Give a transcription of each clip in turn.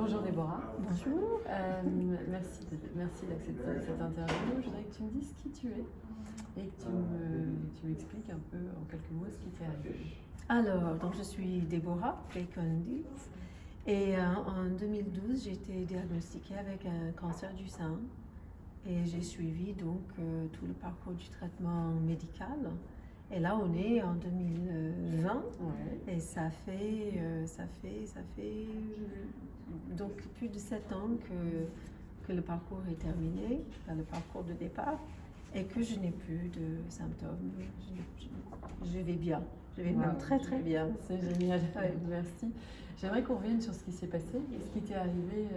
Bonjour Déborah. Bonjour. Merci d'accepter cette interview. Je voudrais que tu me dises qui tu es et que tu m'expliques un peu en quelques mots ce qui t'est arrivé. Alors, donc je suis Déborah Bacon-Dietz et en 2012, j'ai été diagnostiquée avec un cancer du sein et j'ai suivi donc tout le parcours du traitement médical. Et là, on est en 2020 Ouais. et ça fait donc plus de 7 ans que le parcours est terminé, le parcours de départ, et que je n'ai plus de symptômes. Je vais bien, je vais même très très bien. C'est génial, merci. J'aimerais qu'on revienne sur ce qui s'est passé et ce qui t'est arrivé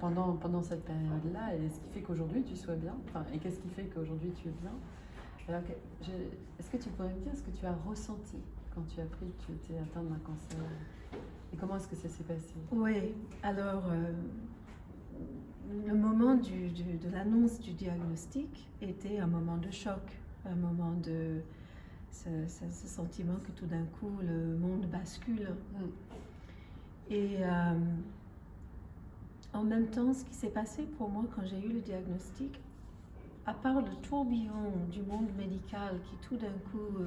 pendant cette période-là et ce qui fait qu'aujourd'hui tu sois bien, et qu'est-ce qui fait qu'aujourd'hui tu es bien. Alors, est-ce que tu pourrais me dire ce que tu as ressenti quand tu as appris que tu étais atteinte d'un cancer et comment est-ce que ça s'est passé? Oui, alors le moment de l'annonce du diagnostic était un moment de choc, un moment de ce sentiment que tout d'un coup le monde bascule. Et en même temps, ce qui s'est passé pour moi quand j'ai eu le diagnostic, à part le tourbillon du monde médical qui tout d'un coup,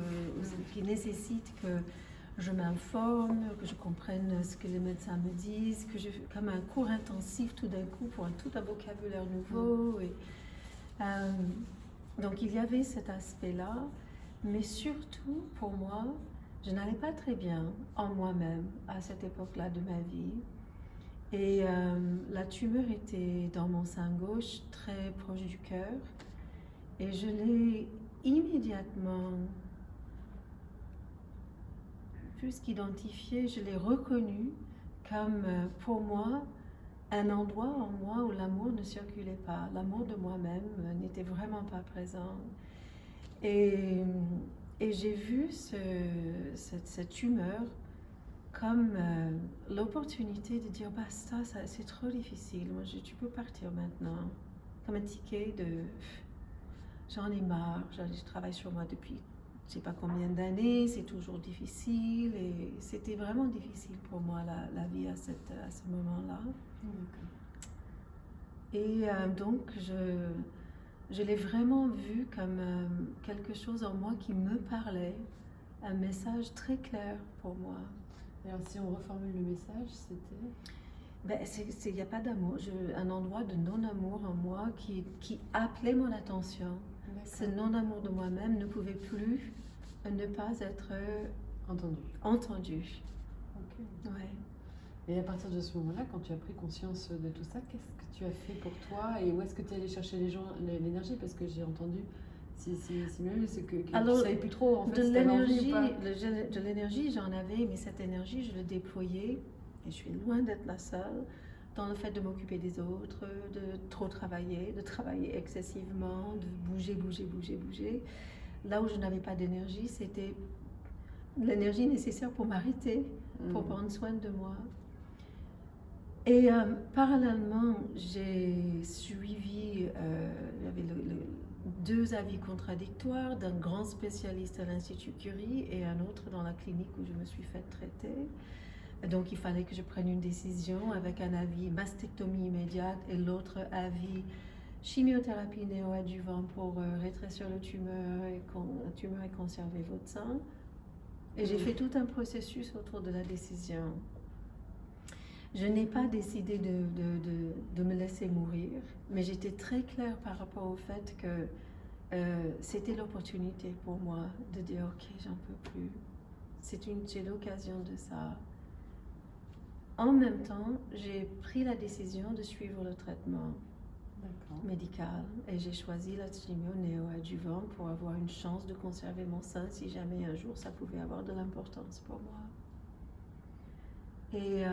qui nécessite que je m'informe, que je comprenne ce que les médecins me disent, que je comme un cours intensif tout d'un coup pour tout un vocabulaire nouveau. Et, donc il y avait cet aspect-là, mais surtout pour moi, je n'allais pas très bien en moi-même à cette époque-là de ma vie. Et la tumeur était dans mon sein gauche, très proche du cœur. Et je l'ai immédiatement plus qu'identifié, je l'ai reconnu comme pour moi un endroit en moi où l'amour ne circulait pas. L'amour de moi-même n'était vraiment pas présent. Et j'ai vu cette tumeur comme l'opportunité de dire basta, c'est trop difficile, tu peux partir maintenant. Comme un ticket de j'en ai marre, je travaille sur moi depuis je ne sais pas combien d'années, c'est toujours difficile et c'était vraiment difficile pour moi la vie à ce moment-là. Et donc je l'ai vraiment vu comme quelque chose en moi qui me parlait, un message très clair pour moi. Alors si on reformule le message, c'était... Il n'y a pas d'amour, un endroit de non-amour en moi qui appelait mon attention. Ce non-amour de moi-même ne pouvait plus ne pas être entendu. Ok. Ouais. Et à partir de ce moment-là, quand tu as pris conscience de tout ça, qu'est-ce que tu as fait pour toi et où est-ce que tu es allé chercher l'énergie? Parce que j'ai entendu, c'est que tu ne savais plus trop en fait si tu avais envie ou pas. De l'énergie, j'en avais, mais cette énergie, je le déployais, et je suis loin d'être la seule, dans le fait de m'occuper des autres, de trop travailler, de travailler excessivement, de bouger. Là où je n'avais pas d'énergie, c'était l'énergie nécessaire pour m'arrêter, pour prendre soin de moi. Et parallèlement, j'ai suivi, j'avais deux avis contradictoires d'un grand spécialiste à l'Institut Curie et un autre dans la clinique où je me suis fait traiter. Donc il fallait que je prenne une décision avec un avis mastectomie immédiate et l'autre avis chimiothérapie néoadjuvante pour rétrécir la tumeur et conserver votre sein. Et j'ai fait tout un processus autour de la décision. Je n'ai pas décidé de me laisser mourir, mais j'étais très claire par rapport au fait que c'était l'opportunité pour moi de dire ok, j'en peux plus. J'ai l'occasion de ça. En même temps, j'ai pris la décision de suivre le traitement médical et j'ai choisi la chimio néoadjuvante pour avoir une chance de conserver mon sein si jamais un jour ça pouvait avoir de l'importance pour moi. Et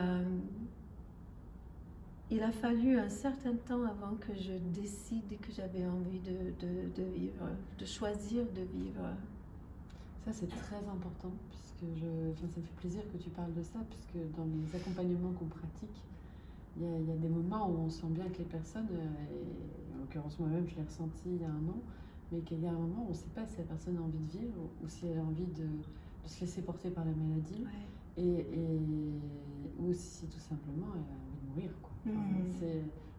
il a fallu un certain temps avant que je décide que j'avais envie de vivre, de choisir de vivre. Ça, c'est très important, puisque ça me fait plaisir que tu parles de ça, puisque dans les accompagnements qu'on pratique, il y a des moments où on sent bien que les personnes, et en l'occurrence moi-même, je l'ai ressenti il y a un an, mais qu'il y a un moment où on ne sait pas si la personne a envie de vivre ou si elle a envie de se laisser porter par la maladie, ou si tout simplement elle a envie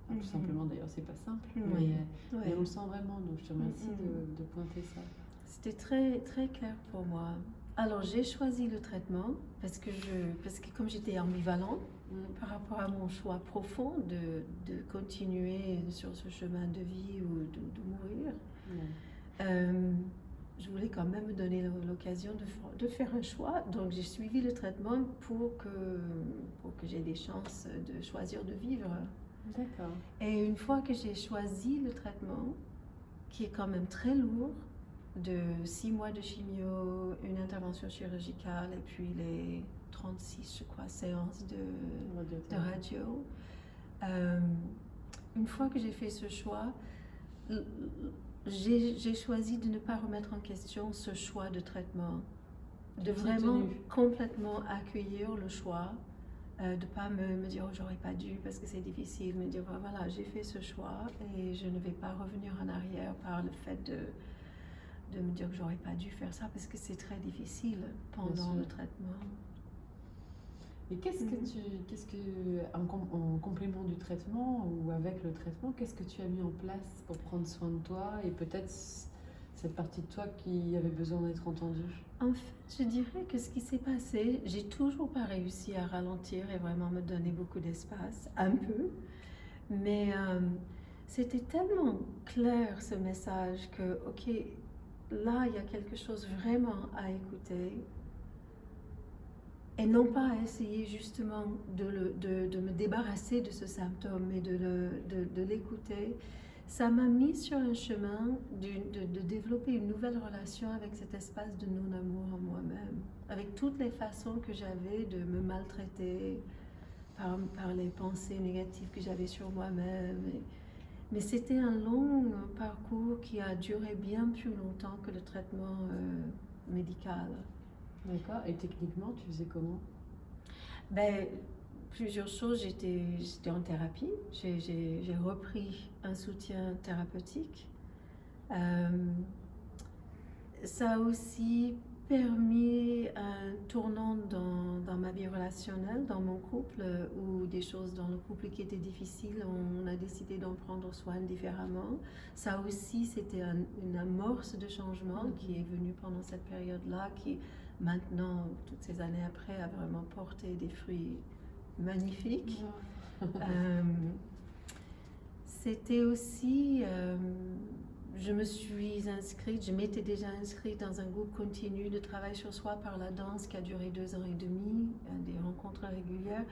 Tout simplement, d'ailleurs, c'est pas simple, Oui. mais on le sent vraiment. Donc, je te remercie de pointer ça. C'était très, très clair pour moi. Alors, j'ai choisi le traitement parce que comme j'étais ambivalente par rapport à mon choix profond de continuer sur ce chemin de vie ou de mourir. Je voulais quand même me donner l'occasion de faire un choix. Donc, j'ai suivi le traitement pour que j'ai des chances de choisir de vivre. D'accord. Et une fois que j'ai choisi le traitement, qui est quand même très lourd, de 6 mois de chimio, une intervention chirurgicale et puis les 36, je crois, séances de radio. Une fois que j'ai fait ce choix, j'ai choisi de ne pas remettre en question ce choix de traitement, de vraiment complètement accueillir le choix, de ne pas me dire oh, j'aurais pas dû parce que c'est difficile, me dire voilà, j'ai fait ce choix et je ne vais pas revenir en arrière par le fait de me dire que j'aurais pas dû faire ça parce que c'est très difficile pendant le traitement. Et en complément du traitement ou avec le traitement, qu'est-ce que tu as mis en place pour prendre soin de toi et peut-être cette partie de toi qui avait besoin d'être entendue? En fait, je dirais que ce qui s'est passé, j'ai toujours pas réussi à ralentir et vraiment me donner beaucoup d'espace, un peu, mais c'était tellement clair ce message que, ok, là, il y a quelque chose vraiment à écouter. Et non pas essayer justement de me débarrasser de ce symptôme, mais de l'écouter. Ça m'a mis sur un chemin de développer une nouvelle relation avec cet espace de non-amour en moi-même, avec toutes les façons que j'avais de me maltraiter par les pensées négatives que j'avais sur moi-même. Mais c'était un long parcours qui a duré bien plus longtemps que le traitement médical. D'accord. Et techniquement, tu faisais comment? Ben, plusieurs choses. J'étais en thérapie. J'ai repris un soutien thérapeutique. Ça a aussi permis un tournant dans ma vie relationnelle, dans mon couple, où des choses dans le couple qui étaient difficiles, on a décidé d'en prendre soin différemment. Ça aussi, c'était une amorce de changement qui est venue pendant cette période-là, qui maintenant, toutes ces années après, a vraiment porté des fruits magnifiques. C'était aussi, je me suis inscrite, je m'étais déjà inscrite dans un groupe continu de travail sur soi par la danse qui a duré 2 ans et demi, des rencontres régulières.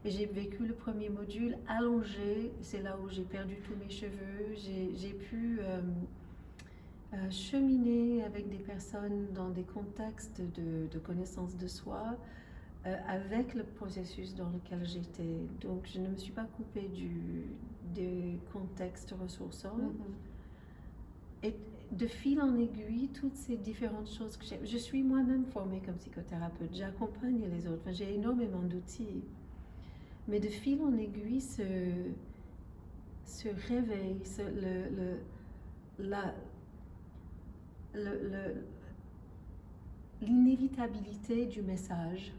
Et j'ai vécu le premier module allongé, c'est là où j'ai perdu tous mes cheveux, j'ai pu cheminer avec des personnes dans des contextes de connaissance de soi, avec le processus dans lequel j'étais. Donc je ne me suis pas coupée des contextes ressourçants. Et de fil en aiguille, toutes ces différentes choses que j'ai... Je suis moi-même formée comme psychothérapeute, j'accompagne les autres, enfin, j'ai énormément d'outils. Mais de fil en aiguille, ce réveil, l'inévitabilité du message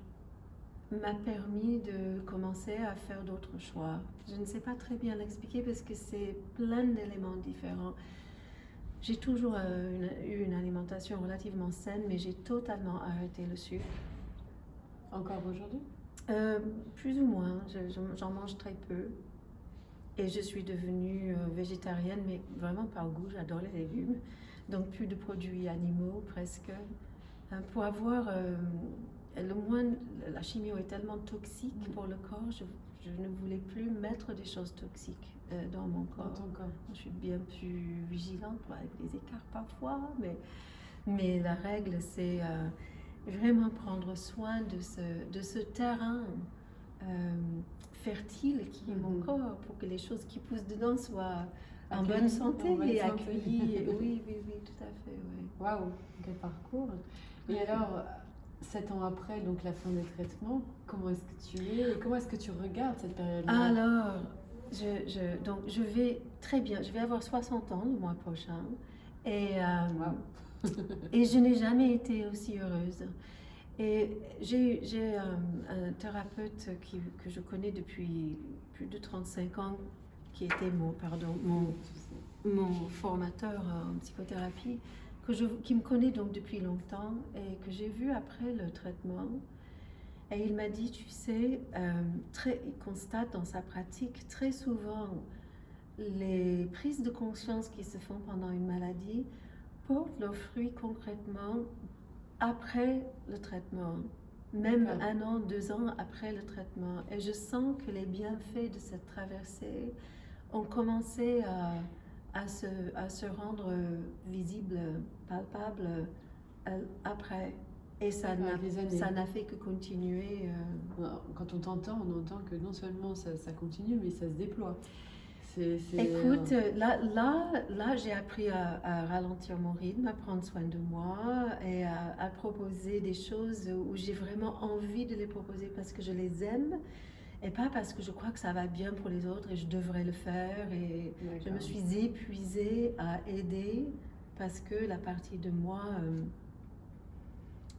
m'a permis de commencer à faire d'autres choix. Je ne sais pas très bien l'expliquer parce que c'est plein d'éléments différents. J'ai toujours eu une alimentation relativement saine, mais j'ai totalement arrêté le sucre. Encore aujourd'hui? Plus ou moins, j'en mange très peu. Et je suis devenue végétarienne, mais vraiment par goût, j'adore les légumes. Donc plus de produits animaux presque. Pour avoir la chimio est tellement toxique pour le corps, je ne voulais plus mettre des choses toxiques dans mon corps. Dans ton corps. Je suis bien plus vigilante avec des écarts parfois, mais la règle c'est vraiment prendre soin de ce terrain fertile qui est mon corps, pour que les choses qui poussent dedans soient en bonne santé et accueillies. Oui, tout à fait. Oui. Waouh, quel parcours! Et alors, 7 ans après, donc la fin des traitements, comment est-ce que tu es et comment est-ce que tu regardes cette période-là? Alors, donc je vais très bien. Je vais avoir 60 ans le mois prochain et, et je n'ai jamais été aussi heureuse. Et j'ai un thérapeute que je connais depuis plus de 35 ans qui était mon formateur en psychothérapie, qui me connaît donc depuis longtemps et que j'ai vu après le traitement. Et il m'a dit, tu sais, il constate dans sa pratique très souvent les prises de conscience qui se font pendant une maladie portent leurs fruits concrètement après le traitement, même 1 an, 2 ans après le traitement. Et je sens que les bienfaits de cette traversée ont commencé à se rendre visibles, palpables après. Et ça n'a fait que continuer. Quand on t'entend, on entend que non seulement ça continue, mais ça se déploie. Écoute, là j'ai appris à ralentir mon rythme, à prendre soin de moi et à proposer des choses où j'ai vraiment envie de les proposer parce que je les aime et pas parce que je crois que ça va bien pour les autres et je devrais le faire. Et je me suis épuisée à aider parce que la partie de moi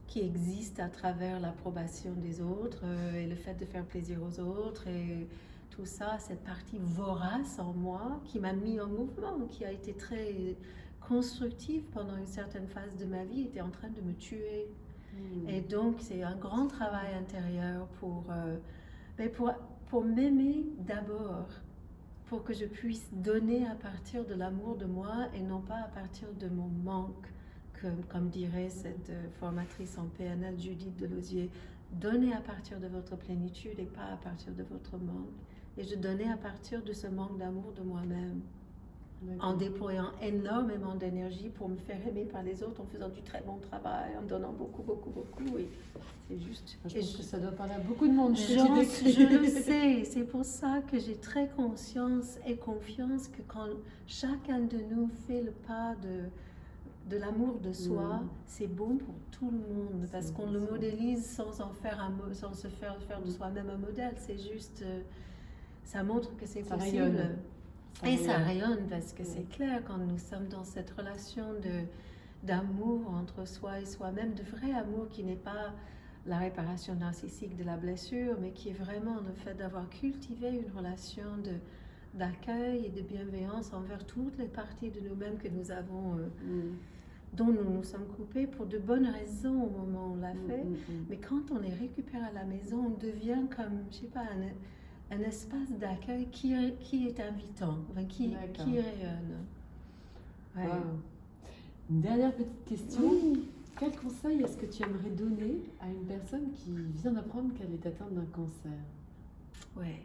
qui existe à travers l'approbation des autres et le fait de faire plaisir aux autres et tout ça, cette partie vorace en moi qui m'a mis en mouvement, qui a été très constructive pendant une certaine phase de ma vie, était en train de me tuer. Et donc, c'est un grand travail intérieur pour m'aimer d'abord, pour que je puisse donner à partir de l'amour de moi et non pas à partir de mon manque, comme dirait cette formatrice en PNL, Judith Delosier. Donnez à partir de votre plénitude et pas à partir de votre manque. Et je donnais à partir de ce manque d'amour de moi-même, en déployant énormément d'énergie pour me faire aimer par les autres, en faisant du très bon travail, en donnant beaucoup, beaucoup, beaucoup. Et c'est juste. Je pense que ça doit parler à beaucoup de monde. Je le sais. C'est pour ça que j'ai très conscience et confiance que quand chacun de nous fait le pas de l'amour de soi, c'est bon pour tout le monde parce qu'on le modélise sans se faire de soi-même un modèle. C'est juste, ça montre que c'est possible. Rayonne. Ça rayonne parce que c'est clair quand nous sommes dans cette relation d'amour entre soi et soi-même, de vrai amour qui n'est pas la réparation narcissique de la blessure, mais qui est vraiment le fait d'avoir cultivé une relation d'accueil et de bienveillance envers toutes les parties de nous-mêmes que nous avons, dont nous nous sommes coupés pour de bonnes raisons au moment où on l'a fait. Mais quand on les récupère à la maison, on devient comme, je sais pas, un espace d'accueil qui est invitant, qui rayonne. Ouais. Wow. Une dernière petite question. Quel conseil est-ce que tu aimerais donner à une personne qui vient d'apprendre qu'elle est atteinte d'un cancer? Ouais.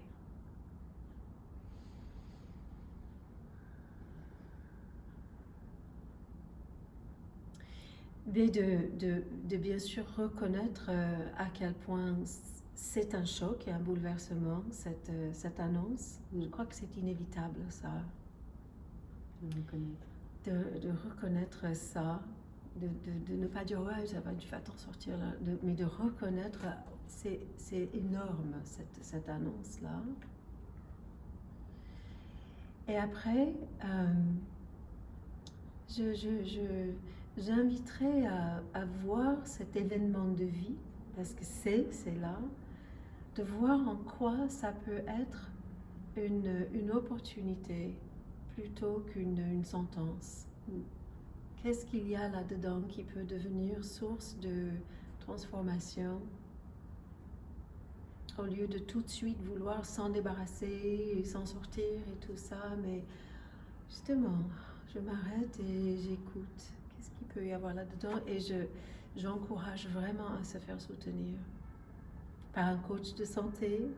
Mais de bien sûr reconnaître à quel point c'est un choc et un bouleversement, cette annonce. Je crois que c'est inévitable, ça. De reconnaître ça, de ne pas dire « ouais, ça va, tu vas t'en sortir là », mais de reconnaître, c'est énorme, cette annonce-là. Et après, j'inviterais à voir cet événement de vie, parce que c'est là, de voir en quoi ça peut être une opportunité plutôt qu'une sentence. Qu'est-ce qu'il y a là-dedans qui peut devenir source de transformation au lieu de tout de suite vouloir s'en débarrasser et s'en sortir et tout ça, mais justement, je m'arrête et j'écoute. Qu'est-ce qu'il peut y avoir là-dedans? Et j'encourage vraiment à se faire soutenir par un coach de santé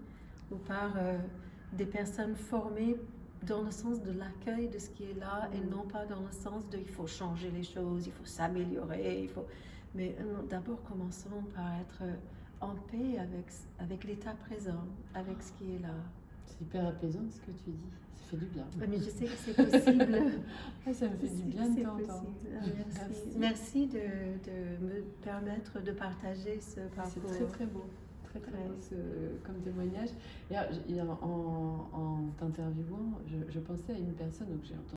ou par des personnes formées dans le sens de l'accueil de ce qui est là et non pas dans le sens de il faut changer les choses, il faut s'améliorer, mais d'abord commençons par être en paix avec l'état présent, avec ce qui est là. C'est hyper apaisant ce que tu dis, ça fait du bien. Mais je sais que c'est possible. Ça me fait du bien de t'entendre. Merci de me permettre de partager ce parcours. C'est très très beau. Très beau comme témoignage. Et en t'interviewant, je pensais à une personne, donc j'ai entendu